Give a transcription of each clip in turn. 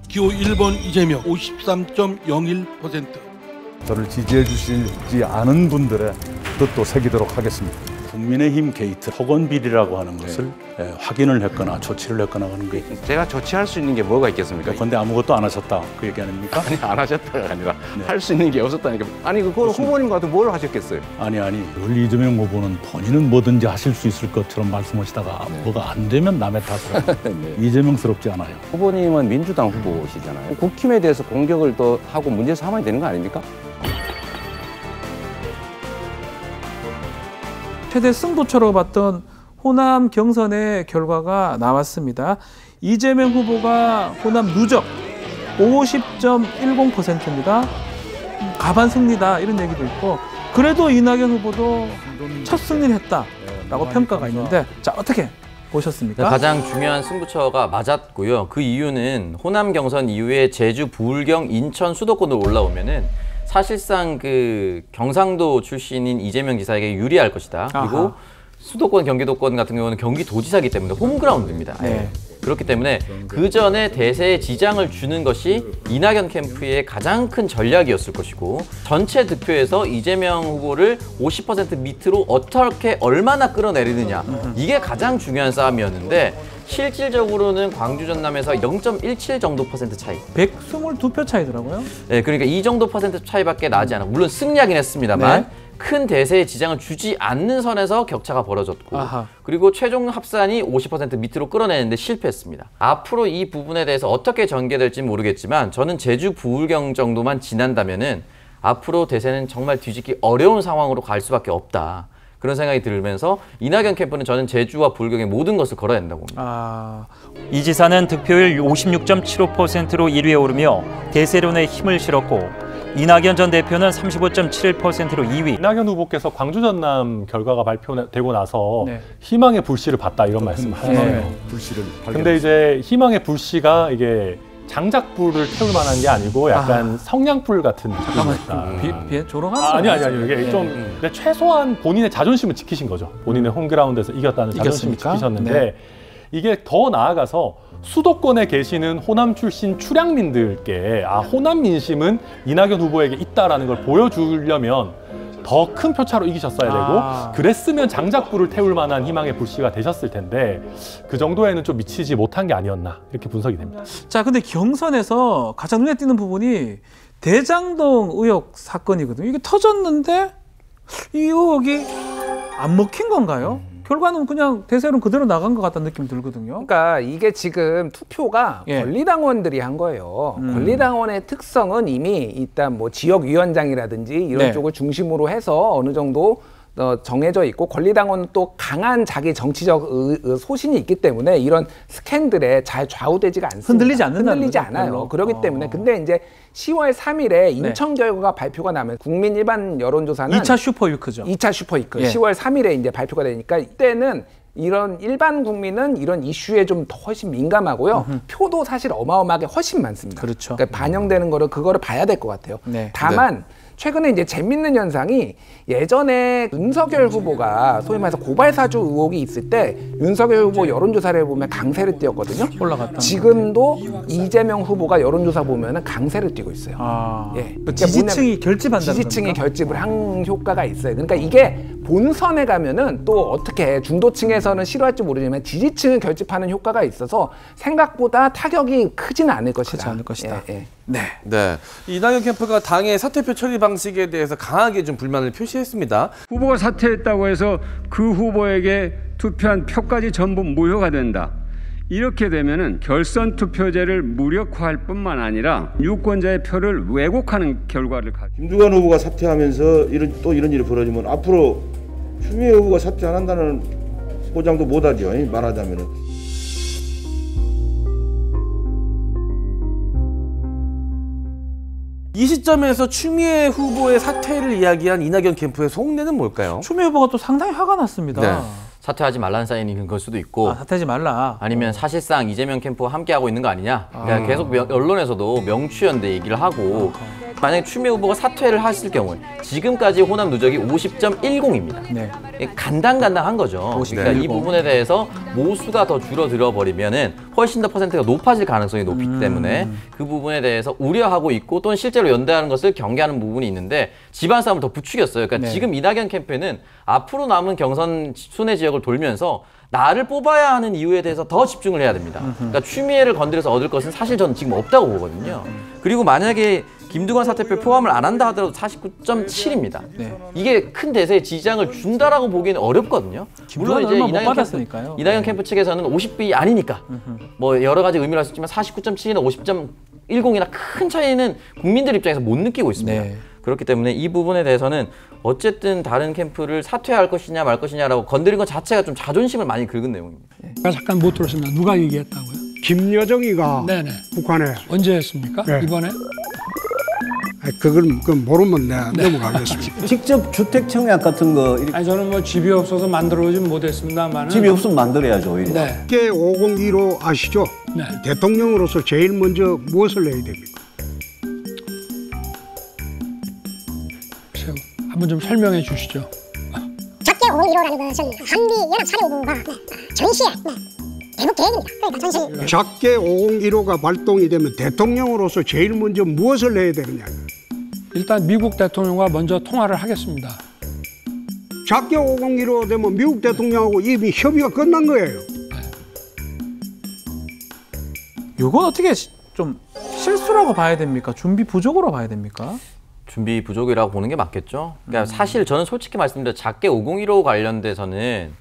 기호 1번 이재명 53.01%. 저를 지지해 주시지 않은 분들의 뜻도 새기도록 하겠습니다. 국민의힘 게이트 토건 비리라고 하는 것을 확인을 했거나 조치를 했거나 하는 게 제가 조치할 수 있는 게 뭐가 있겠습니까? 그런데 아무것도 안 하셨다 그 얘기 아닙니까? 아니 안 하셨다가 아니라 할 수 있는 게 없었다니까. 아니 그걸 후보님 같은 뭘 하셨겠어요? 아니 늘 이재명 후보는 본인은 뭐든지 하실 수 있을 것처럼 말씀하시다가 뭐가 안 되면 남의 탓을 하고 네. 이재명스럽지 않아요. 후보님은 민주당 후보시잖아요. 국힘에 대해서 공격을 더 하고 문제 삼아야 되는 거 아닙니까? 최대 승부처로 봤던 호남 경선의 결과가 나왔습니다. 이재명 후보가 호남 누적 50.10%입니다. 가반 승리다 이런 얘기도 있고, 그래도 이낙연 후보도 첫 승리를 했다라고 평가가 있는데, 자 어떻게 보셨습니까? 가장 중요한 승부처가 맞았고요. 그 이유는 호남 경선 이후에 제주, 부울경, 인천 수도권으로 올라오면은 사실상 그 경상도 출신인 이재명 지사에게 유리할 것이다. 그리고 아하. 수도권, 경기도권 같은 경우는 경기도지사이기 때문에 홈그라운드입니다. 네. 그렇기 때문에 그 전에 대세에 지장을 주는 것이 이낙연 캠프의 가장 큰 전략이었을 것이고, 전체 득표에서 이재명 후보를 50% 밑으로 어떻게 얼마나 끌어내리느냐, 이게 가장 중요한 싸움이었는데, 실질적으로는 광주 전남에서 0.17 정도 퍼센트 차이. 122표 차이더라고요. 네, 그러니까 이 정도 퍼센트 차이밖에 나지 않아. 물론 승리하긴 했습니다만 네. 큰 대세에 지장을 주지 않는 선에서 격차가 벌어졌고, 아하. 그리고 최종 합산이 50% 밑으로 끌어내는데 실패했습니다. 앞으로 이 부분에 대해서 어떻게 전개될지 모르겠지만, 저는 제주 부울경 정도만 지난다면은 앞으로 대세는 정말 뒤집기 어려운 상황으로 갈 수밖에 없다. 그런 생각이 들면서 이낙연 캠프는 저는 제주와 부울경의 모든 것을 걸어야 된다고 봅니다. 이 지사는 득표율 56.75%로 1위에 오르며 대세론에 힘을 실었고, 이낙연 전 대표는 35.71%로 2위. 이낙연 후보께서 광주 전남 결과가 발표되고 나서 네. 희망의 불씨를 봤다 이런 말씀 하셨어요. 불씨를 근데 이제 희망의 불씨가 이게 장작불을 태울 만한 게 아니고 약간 성냥불 같은 느낌이었다. 조롱하는 아니요. 이게 좀 근데 최소한 본인의 자존심을 지키신 거죠. 본인의 홈그라운드에서 이겼다는 자존심을 이겼습니까? 지키셨는데, 네. 이게 더 나아가서 수도권에 계시는 호남 출신 출향민들께 호남 민심은 이낙연 후보에게 있다라는 걸 보여주려면 더 큰 표차로 이기셨어야 되고, 그랬으면 장작불을 태울 만한 희망의 불씨가 되셨을 텐데, 그 정도에는 좀 미치지 못한 게 아니었나 이렇게 분석이 됩니다. 자, 근데 경선에서 가장 눈에 띄는 부분이 대장동 의혹 사건이거든요. 이게 터졌는데 이 의혹이 안 먹힌 건가요? 결과는 그냥 대세론 그대로 나간 것 같다는 느낌이 들거든요. 그러니까 이게 지금 투표가 예. 권리당원들이 한 거예요. 권리당원의 특성은 이미 일단 뭐 지역위원장이라든지 이런 네. 쪽을 중심으로 해서 어느 정도 정해져 있고, 권리당원은 또 강한 자기 정치적 소신이 있기 때문에 이런 스캔들에 잘 좌우되지가 않습니다. 흔들리지 않는다는 흔들리지 거죠, 않아요. 별로. 그렇기 때문에. 근데 이제 10월 3일에 인천 결과가 발표가 나면 국민 일반 여론조사는 2차 슈퍼위크죠. 2차 슈퍼위크. 예. 10월 3일에 이제 발표가 되니까, 이때는 이런 일반 국민은 이런 이슈에 좀 더 훨씬 민감하고요. 표도 사실 어마어마하게 훨씬 많습니다. 그렇죠. 그러니까 반영되는 그거를 봐야 될 것 같아요. 네. 다만 최근에 이제 재밌는 현상이, 예전에 윤석열 후보가 소위 말해서 고발사주 의혹이 있을 때 윤석열 후보 여론조사를 보면 강세를 띄었거든요. 올라갔다. 지금도 이재명 후보가 여론조사 보면은 강세를 띄고 있어요. 예. 그 지지층이 결집한다. 지지층이 결집을 한 효과가 있어요. 그러니까 이게 본선에 가면은 또 어떻게 중도층에서는 싫어할지 모르지만 지지층을 결집하는 효과가 있어서 생각보다 타격이 크지는 않을 것이다. 크지 않을 것이다. 예. 네. 네, 이낙연 캠프가 당의 사퇴표 처리 방식에 대해서 강하게 좀 불만을 표시했습니다. 후보가 사퇴했다고 해서 그 후보에게 투표한 표까지 전부 무효가 된다. 이렇게 되면은 결선 투표제를 무력화할 뿐만 아니라 유권자의 표를 왜곡하는 결과를 김두관 후보가 사퇴하면서 이런 일이 벌어지면 앞으로 추미애 후보가 사퇴 안 한다는 보장도 못하죠. 말하자면은. 이 시점에서 추미애 후보의 사퇴를 이야기한 이낙연 캠프의 속내는 뭘까요? 추미애 후보가 또 상당히 화가 났습니다. 네. 사퇴하지 말라는 사인이 걸 수도 있고, 사퇴하지 말라. 아니면 사실상 이재명 캠프와 함께하고 있는 거 아니냐. 그러니까 계속 언론에서도 명추연대 얘기를 하고, 만약에 추미애 후보가 사퇴를 하실 경우에 지금까지 호남 누적이 50.10입니다. 네. 간당간당한 거죠. 그러니까 이 부분에 대해서 모수가 더 줄어들어 버리면은 훨씬 더 퍼센트가 높아질 가능성이 높기 때문에 그 부분에 대해서 우려하고 있고 또는 실제로 연대하는 것을 경계하는 부분이 있는데 집안 싸움을 더 부추겼어요. 그러니까 네. 지금 이낙연 캠프는 앞으로 남은 경선 순회 지역을 돌면서 나를 뽑아야 하는 이유에 대해서 더 집중을 해야 됩니다. 그러니까 추미애를 건드려서 얻을 것은 사실 저는 지금 없다고 보거든요. 그리고 만약에 김두관 사퇴표 포함을 안 한다 하더라도 49.7입니다. 네. 이게 큰 대세에 지장을 준다라고 보기에는 어렵거든요. 물론 이제 이낙연 캠프 측에서는 50이 아니니까 뭐 여러 가지 의미를 할 수 있지만 49.7이나 50.10이나 큰 차이는 국민들 입장에서 못 느끼고 있습니다. 네. 그렇기 때문에 이 부분에 대해서는 어쨌든 다른 캠프를 사퇴할 것이냐 말 것이냐라고 건드린 것 자체가 좀 자존심을 많이 긁은 내용입니다. 제가 잠깐 못 들었습니다. 누가 얘기했다고요? 김여정이가 네네. 북한에 언제 했습니까? 네. 이번에? 그걸 모르면 내가 넘어가겠습니다. 직접 주택 청약 같은 거 아니 저는 뭐 집이 없어서 만들어오진 못했습니다만 집이 없으면 만들어야죠 오히려. 네. 5015 아시죠? 네. 대통령으로서 제일 먼저 무엇을 해야 됩니까? 한번 좀 설명해 주시죠. 작게 5015라는 것은 한미 연합 사령부가 전시에 대북 계획입니다. 그러니까 전시. 작게 5015가 발동이 되면 대통령으로서 제일 먼저 무엇을 해야 되느냐? 일단 미국 대통령과 먼저 통화를 하겠습니다. 작게 5015 되면 미국 대통령하고 이미 협의가 끝난 거예요. 이건 어떻게 좀 실수라고 봐야 됩니까? 준비 부족으로 봐야 됩니까? 준비 부족이라고 보는 게 맞겠죠. 그러니까 사실 저는 솔직히 말씀드려 작게 5015 관련돼서는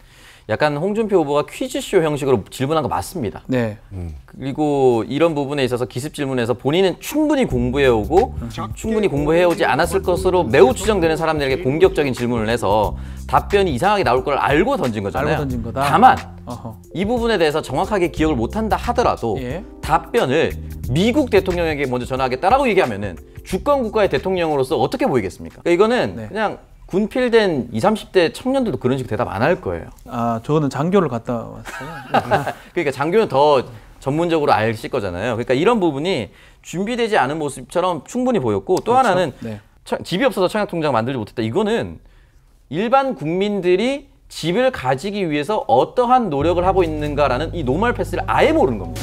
약간 홍준표 후보가 퀴즈쇼 형식으로 질문한 거 맞습니다. 네. 그리고 이런 부분에 있어서 기습 질문에서 본인은 충분히 공부해오고 충분히 공부해오지 않았을 것으로 매우 추정되는 사람들에게 공격적인 질문을 해서 답변이 이상하게 나올 걸 알고 던진 거잖아요. 알고 던진 거다. 다만 어허. 이 부분에 대해서 정확하게 기억을 못한다 하더라도 예. 답변을 미국 대통령에게 먼저 전화하겠다라고 얘기하면은 주권 국가의 대통령으로서 어떻게 보이겠습니까? 그러니까 이거는 그냥 군필된 20, 30대 청년들도 그런 식으로 대답 안 할 거예요. 아, 저는 장교를 갔다 왔어요. 그러니까 장교는 더 전문적으로 아실 거잖아요. 그러니까 이런 부분이 준비되지 않은 모습처럼 충분히 보였고 또 그렇죠? 하나는 네. 집이 없어서 청약통장 만들지 못했다. 이거는 일반 국민들이 집을 가지기 위해서 어떠한 노력을 하고 있는가라는 이 노멀 패스를 아예 모르는 겁니다.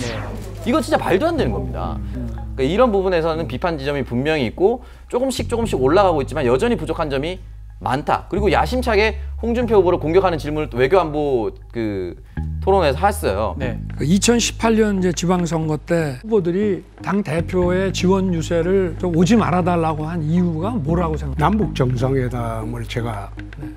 이건 진짜 말도 안 되는 겁니다. 그러니까 이런 부분에서는 비판 지점이 분명히 있고 조금씩 올라가고 있지만 여전히 부족한 점이 많다. 그리고 야심차게 홍준표 후보를 공격하는 질문을 또 외교안보 토론에서 했어요. 네. 2018년 이제 지방선거 때 후보들이 당 대표의 지원 유세를 좀 오지 말아달라고 한 이유가 뭐라고 생각해요? 남북 정상회담을 제가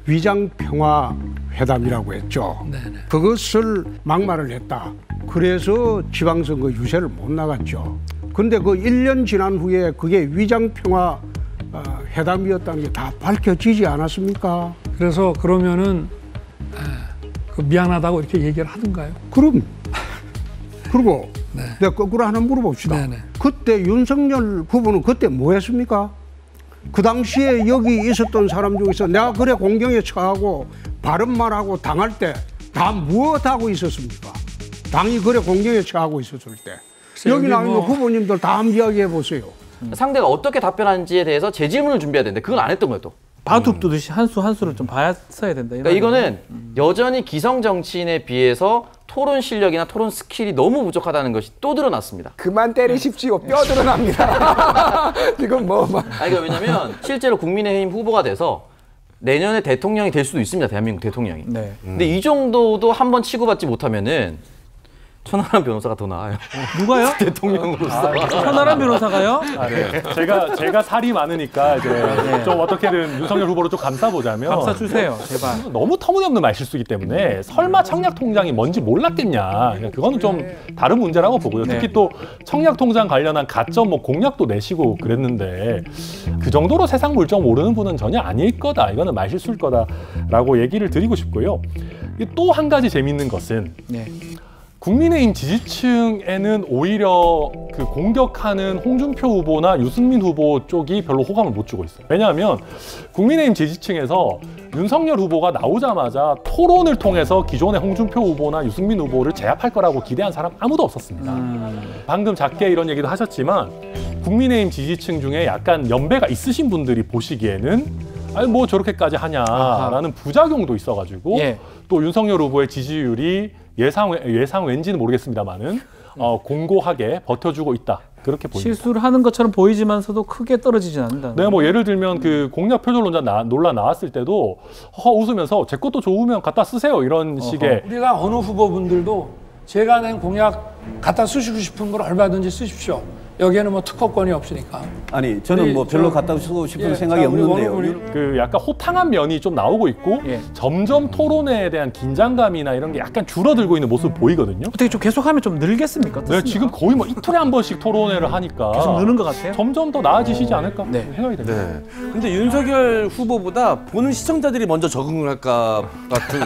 위장 평화 회담이라고 했죠. 네네. 그것을 막말을 했다. 그래서 지방선거 유세를 못 나갔죠. 근데 그 1년 지난 후에 그게 위장 평화 회담이었다는 게 다 밝혀지지 않았습니까? 그래서 그러면은 미안하다고 이렇게 얘기를 하던가요? 그럼. 그리고 네. 내가 거꾸로 하나 물어봅시다. 네네. 그때 윤석열 후보는 그때 뭐 했습니까? 그 당시에 여기 있었던 사람 중에서 내가 그래 공경에 처하고 바른 말하고 당할 때 다 무엇하고 있었습니까? 당이 그래 공경에 처하고 있었을 때. 여기 나와 있는 후보님들 다 한번 이야기해 보세요. 상대가 어떻게 답변하는지에 대해서 재질문을 준비해야 되는데 그걸 안 했던 거예요 또. 바둑 두듯이 한 수 한 수를 좀 봤어야 된다. 그러니까 이거는 여전히 기성 정치인에 비해서 토론 실력이나 토론 스킬이 너무 부족하다는 것이 또 드러났습니다. 그만 때리십시오. 뼈 드러납니다. 지금 뭐. 아니, 그러니까 왜냐면 실제로 국민의힘 후보가 돼서 내년에 대통령이 될 수도 있습니다. 대한민국 대통령이. 네. 근데 이 정도도 한번 치고받지 못하면은 천하람 변호사가 더 나아요. 누가요? 대통령으로서. 천하람 변호사가요? 네. 제가 살이 많으니까 이제 좀 어떻게든 윤석열 후보를 좀 감싸보자면 감싸주세요, 제발. 너무 터무니없는 말실수이기 때문에 설마 청약통장이 뭔지 몰랐겠냐. 그거는 좀 다른 문제라고 보고요. 특히 또 청약통장 관련한 가점 공약도 내시고 그랬는데 그 정도로 세상 물정 모르는 분은 전혀 아닐 거다. 이거는 말실수일 거다라고 얘기를 드리고 싶고요. 또 한 가지 재밌는 것은 국민의힘 지지층에는 오히려 그 공격하는 홍준표 후보나 유승민 후보 쪽이 별로 호감을 못 주고 있어요. 왜냐하면 국민의힘 지지층에서 윤석열 후보가 나오자마자 토론을 통해서 기존의 홍준표 후보나 유승민 후보를 제압할 거라고 기대한 사람 아무도 없었습니다. 방금 작게 이런 얘기도 하셨지만 국민의힘 지지층 중에 약간 연배가 있으신 분들이 보시기에는 아니 뭐 저렇게까지 하냐라는 부작용도 있어가지고 예. 또 윤석열 후보의 지지율이 예상 왠지는 모르겠습니다만은 공고하게 버텨주고 있다. 그렇게 보입니다. 실수를 하는 것처럼 보이지만서도 크게 떨어지진 않는다. 네, 뭐 예를 들면 그 공약 표절 논란 나왔을 때도 웃으면서 제 것도 좋으면 갖다 쓰세요 이런 식의. 우리가 어느 후보분들도 제가 낸 공약 갖다 쓰시고 싶은 걸 얼마든지 쓰십시오. 여기에는 뭐 특허권이 없으니까. 아니 저는 뭐 별로 갖다 쓰고 싶은 생각이 없는데요. 그 약간 호탕한 면이 좀 나오고 있고 점점 토론회에 대한 긴장감이나 이런 게 약간 줄어들고 있는 모습 보이거든요. 어떻게 좀 계속하면 좀 늘겠습니까? 네, 지금 거의 뭐 이틀에 한 번씩 토론회를 하니까 계속 느는 것 같아요. 점점 더 나아지시지 않을까 생각이 됩니다. 네. 근데 윤석열 후보보다 보는 시청자들이 먼저 적응을 할까 같은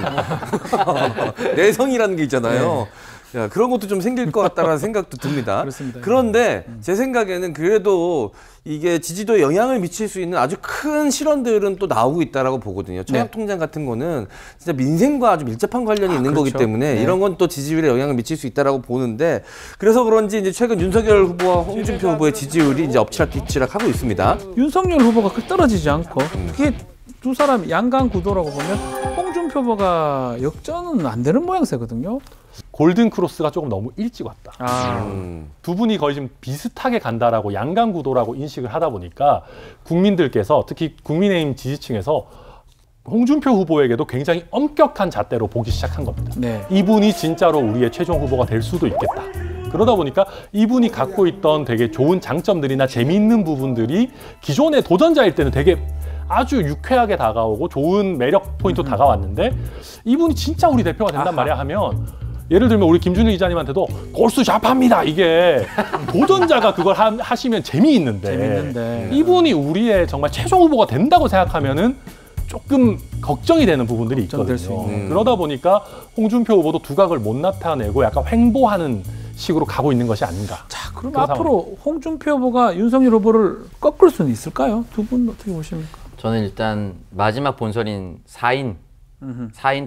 내성이라는 게 있잖아요. 야, 그런 것도 좀 생길 것 같다라는 생각도 듭니다. 그렇습니다. 그런데 제 생각에는 그래도 이게 지지도에 영향을 미칠 수 있는 아주 큰 실언들은 또 나오고 있다라고 보거든요. 청약통장 같은 거는 진짜 민생과 아주 밀접한 관련이 있는 거기 때문에 이런 건 또 지지율에 영향을 미칠 수 있다라고 보는데 그래서 그런지 이제 최근 윤석열 후보와 홍준표 후보의 지지율이 이제 엎치락뒤치락 하고 있습니다. 윤석열 후보가 그렇게 떨어지지 않고 그게 두 사람 양강 구도라고 보면 홍준표 후보가 역전은 안 되는 모양새거든요. 골든 크로스가 조금 너무 일찍 왔다. 두 분이 거의 좀 비슷하게 간다라고 양강 구도라고 인식을 하다 보니까 국민들께서 특히 국민의힘 지지층에서 홍준표 후보에게도 굉장히 엄격한 잣대로 보기 시작한 겁니다. 네. 이분이 진짜로 우리의 최종 후보가 될 수도 있겠다. 그러다 보니까 이분이 갖고 있던 되게 좋은 장점들이나 재미있는 부분들이 기존의 도전자일 때는 되게 아주 유쾌하게 다가오고 좋은 매력 포인트로 다가왔는데 이분이 진짜 우리 대표가 된단 말이야 하면 예를 들면 우리 김준일 기자님한테도 골수 잡합니다. 이게 도전자가 그걸 하시면 재미있는데 이분이 우리의 정말 최종 후보가 된다고 생각하면은 조금 걱정이 되는 부분들이 있거든요. 그러다 보니까 홍준표 후보도 두각을 못 나타내고 약간 횡보하는 식으로 가고 있는 것이 아닌가. 자, 그럼 앞으로 홍준표 후보가 윤석열 후보를 꺾을 수는 있을까요? 두 분 어떻게 보십니까? 저는 일단 마지막 본선인 4인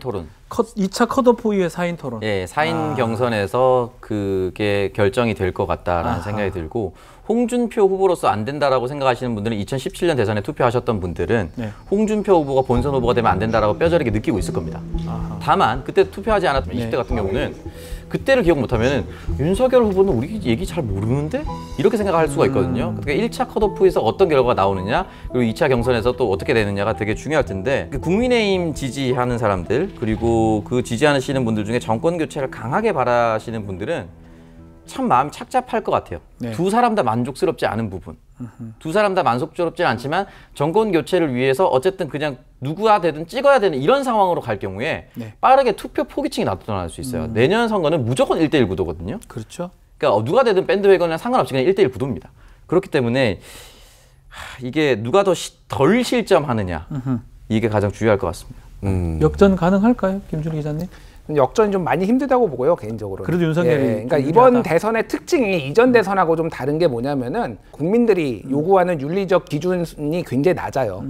토론. 2차 컷오프 이후에 4인 토론. 예, 4인 경선에서 그게 결정이 될 것 같다라는 생각이 들고 홍준표 후보로서 안 된다라고 생각하시는 분들은 2017년 대선에 투표하셨던 분들은 홍준표 후보가 본선 후보가 되면 안 된다라고 뼈저리게 느끼고 있을 겁니다. 다만 그때 투표하지 않았던 20대 같은 경우는 그때를 기억 못하면 윤석열 후보는 우리 얘기 잘 모르는데? 이렇게 생각할 수가 있거든요. 그러니까 1차 컷오프에서 어떤 결과가 나오느냐 그리고 2차 경선에서 또 어떻게 되느냐가 되게 중요할 텐데 국민의힘 지지하는 사람들 그리고 그 지지하시는 분들 중에 정권 교체를 강하게 바라시는 분들은 참 마음이 착잡할 것 같아요. 두 사람 다 만족스럽지 않은 부분. 두 사람 다 만족스럽지는 않지만 정권 교체를 위해서 어쨌든 그냥 누구가 되든 찍어야 되는 이런 상황으로 갈 경우에 빠르게 투표 포기층이 나타날 수 있어요. 내년 선거는 무조건 1대1 구도거든요. 그렇죠. 그러니까 누가 되든 밴드웨건이랑 상관없이 그냥 1대1 구도입니다. 그렇기 때문에 이게 누가 더 덜 실점하느냐 이게 가장 중요할 것 같습니다. 역전 가능할까요? 김준희 기자님? 역전이 좀 많이 힘들다고 보고요, 개인적으로. 그래도 윤석열이 그러니까 이번 대선의 특징이 이전 대선하고 좀 다른 게 뭐냐면은 국민들이 요구하는 윤리적 기준이 굉장히 낮아요.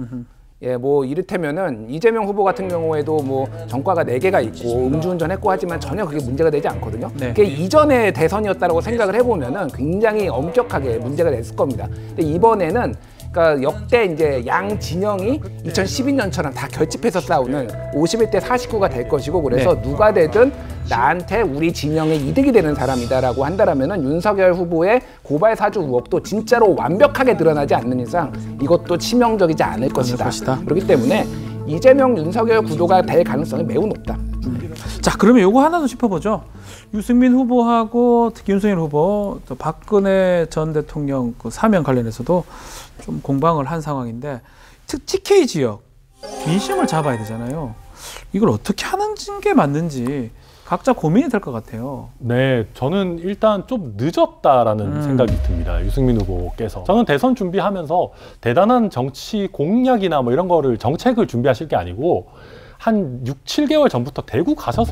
예, 뭐 이를테면은 이재명 후보 같은 경우에도 뭐 전과가 4개가 있고 음주운전했고 하지만 전혀 그게 문제가 되지 않거든요. 그게 이전의 대선이었다라고 생각을 해보면은 굉장히 엄격하게 문제가 됐을 겁니다. 근데 이번에는 그러니까 역대 이제 양 진영이 2012년처럼 다 결집해서 싸우는 51대 49가 될 것이고 그래서 누가 되든 나한테 우리 진영에 이득이 되는 사람이다라고 한다라면은 윤석열 후보의 고발 사주 의혹도 진짜로 완벽하게 드러나지 않는 이상 이것도 치명적이지 않을 것이다. 그렇기 때문에 이재명 윤석열 구도가 될 가능성이 매우 높다. 자, 그러면 요거 하나 더 짚어보죠. 유승민 후보하고 특히 윤석열 후보, 또 박근혜 전 대통령 그 사면 관련해서도 좀 공방을 한 상황인데 TK 지역 민심을 잡아야 되잖아요. 이걸 어떻게 하는 게 맞는지 각자 고민이 될 것 같아요. 네, 저는 일단 좀 늦었다라는 생각이 듭니다. 유승민 후보께서. 저는 대선 준비하면서 대단한 정치 공약이나 뭐 이런 거를 정책을 준비하실 게 아니고 한 6, 7개월 전부터 대구 가서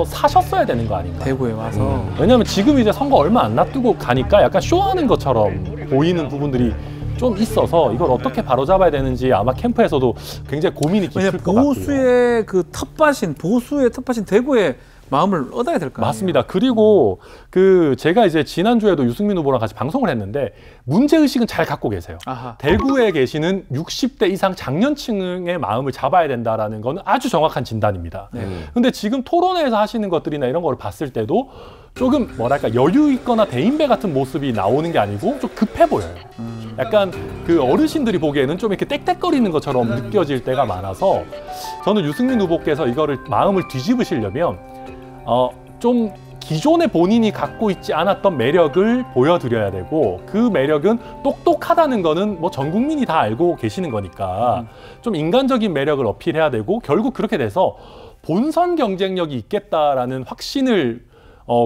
사셨어야 되는 거 아닌가. 대구에 와서. 왜냐하면 지금 이제 선거 얼마 안 놔두고 가니까 약간 쇼하는 것처럼 보이는 부분들이 좀 있어서 이걸 어떻게 바로잡아야 되는지 아마 캠프에서도 굉장히 고민이 깊을 것 같고요. 보수의 그 텃밭인 대구에 마음을 얻어야 될 거 아니에요. 맞습니다. 그리고 제가 이제 지난주에도 유승민 후보랑 같이 방송을 했는데 문제의식은 잘 갖고 계세요. 아하. 대구에 계시는 60대 이상 장년층의 마음을 잡아야 된다라는 거는 아주 정확한 진단입니다. 근데 지금 토론회에서 하시는 것들이나 이런 걸 봤을 때도 조금 뭐랄까 여유 있거나 대인배 같은 모습이 나오는 게 아니고 좀 급해 보여요. 약간 그 어르신들이 보기에는 좀 이렇게 땡땡거리는 것처럼 느껴질 때가 많아서 저는 유승민 후보께서 이거를 마음을 뒤집으시려면 좀 기존에 본인이 갖고 있지 않았던 매력을 보여드려야 되고 그 매력은 똑똑하다는 거는 뭐 전 국민이 다 알고 계시는 거니까 좀 인간적인 매력을 어필해야 되고 결국 그렇게 돼서 본선 경쟁력이 있겠다라는 확신을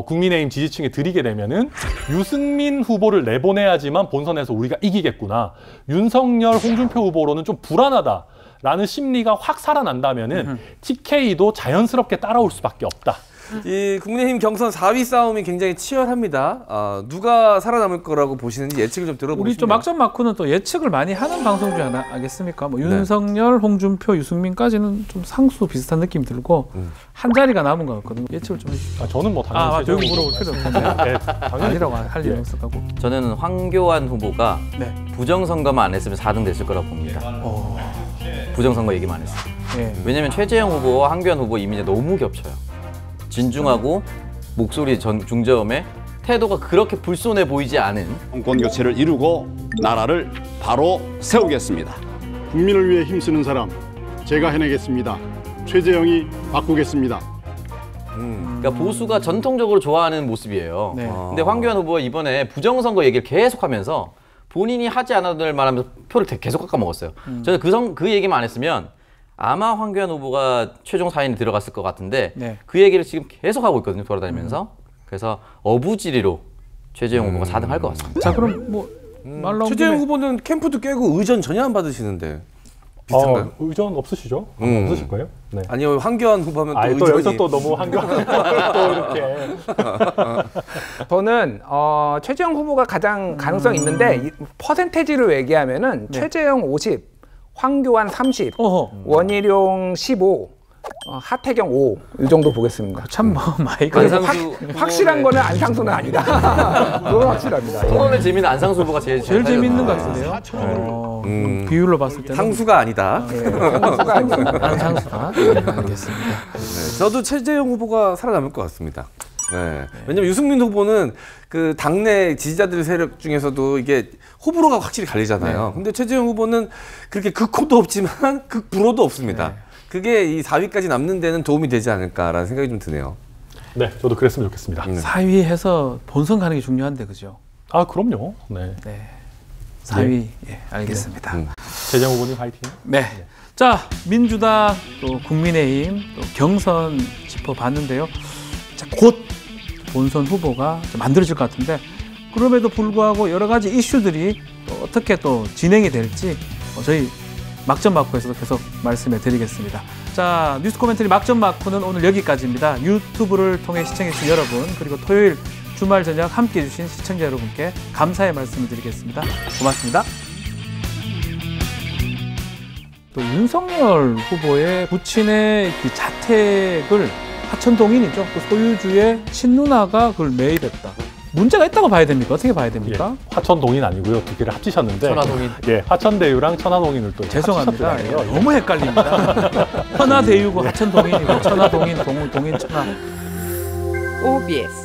국민의힘 지지층에 드리게 되면은 유승민 후보를 내보내야지만 본선에서 우리가 이기겠구나. 윤석열, 홍준표 후보로는 좀 불안하다라는 심리가 확 살아난다면은 TK도 자연스럽게 따라올 수밖에 없다. 이 국민의힘 경선 4위 싸움이 굉장히 치열합니다. 누가 살아남을 거라고 보시는지 예측을 좀 들어보고 우리 좀 싶네요. 막전 마크는 또 예측을 많이 하는 방송 중에 하나 아겠습니까? 뭐 윤석열, 홍준표, 유승민까지는 좀 상수 비슷한 느낌이 들고 한 자리가 남은 것 같거든요. 예측을 좀 해주시죠. 저는 뭐 당연히 저기 물어볼 필요 없는데. 네, 아니라고 할 일은 없을 거고. 저는 황교안 후보가 네. 부정선거만 안 했으면 4등 됐을 거라고 봅니다. 부정선거 얘기만 안 했어요. 네. 왜냐면 최재형 후보와 황교안 후보 이미지가 너무 겹쳐요. 진중하고 목소리 중저음에 태도가 그렇게 불손해 보이지 않은 정권 교체를 이루고 나라를 바로 세우겠습니다. 국민을 위해 힘쓰는 사람 제가 해내겠습니다. 최재형이 바꾸겠습니다. 그러니까 보수가 전통적으로 좋아하는 모습이에요. 네. 근데 황교안 후보가 이번에 부정선거 얘기를 계속하면서 본인이 하지 않아도 될 말하면서 표를 계속 깎아먹었어요. 저는 그 얘기만 안 했으면 아마 황교안 후보가 최종 4인이 들어갔을 것 같은데 네. 그 얘기를 지금 계속 하고 있거든요. 돌아다니면서. 그래서 어부지리로 최재형 후보가 4등 할 것 같습니다. 자 그럼 뭐 말 나온 최재형 김에 후보는 캠프도 깨고 의전 전혀 안 받으시는데 비슷한가요? 의전 없으시죠? 없으실 거예요? 네. 아니요, 황교안 후보면 또 또 의전이 여기서 또 너무 황교안 또 이렇게. 저는 최재형 후보가 가장 가능성이 있는데 퍼센테이지로 얘기하면은 최재형 50, 황교안 30, 원희룡 15, 하태경 5, 이 정도 보겠습니다. 참 많이 확실한 거는 안상수는 아니다. 그건 확실합니다. 토론의 재미는 안상수 후보가 제일 재밌는 것 같은데요. 비율로 봤을 때는 상수가 아니다. 상수가 아니다. 안상수다. 알겠습니다. 네, 저도 최재형 후보가 살아남을 것 같습니다. 네. 왜냐면 유승민 후보는 그 당내 지지자들 세력 중에서도 이게 호불호가 확실히 갈리잖아요. 근데 최재형 후보는 그렇게 극호도 없지만 극불호도 없습니다. 그게 이 4위까지 남는 데는 도움이 되지 않을까라는 생각이 좀 드네요. 네, 저도 그랬으면 좋겠습니다. 4위 해서 본선 가는 게 중요한데 그죠? 아, 그럼요. 네. 4위 알겠습니다. 최재형 후보님 화이팅. 네. 자, 민주당 또 국민의힘 또 경선 짚어봤는데요. 자, 곧 본선 후보가 만들어질 것 같은데 그럼에도 불구하고 여러 가지 이슈들이 또 어떻게 또 진행이 될지 저희 막전 마크에서도 계속 말씀해 드리겠습니다. 자, 뉴스 코멘터리 막전 마크는 오늘 여기까지입니다. 유튜브를 통해 시청해주신 여러분 그리고 토요일 주말 저녁 함께해 주신 시청자 여러분께 감사의 말씀을 드리겠습니다. 고맙습니다. 또 윤석열 후보의 부친의 그 자택을 하천동인이죠. 그 소유주의 친누나가 그걸 매입했다. 문제가 있다고 봐야 됩니까? 어떻게 봐야 됩니까? 예, 하천동인 아니고요. 두 개를 합치셨는데 천화동인. 예, 하천대유랑 천화동인을 또 죄송합니다. 예, 합치셨더라고요. 너무 헷갈립니다. 천하대유고 하천동인이고 천하동인, 동인, 천하. OBS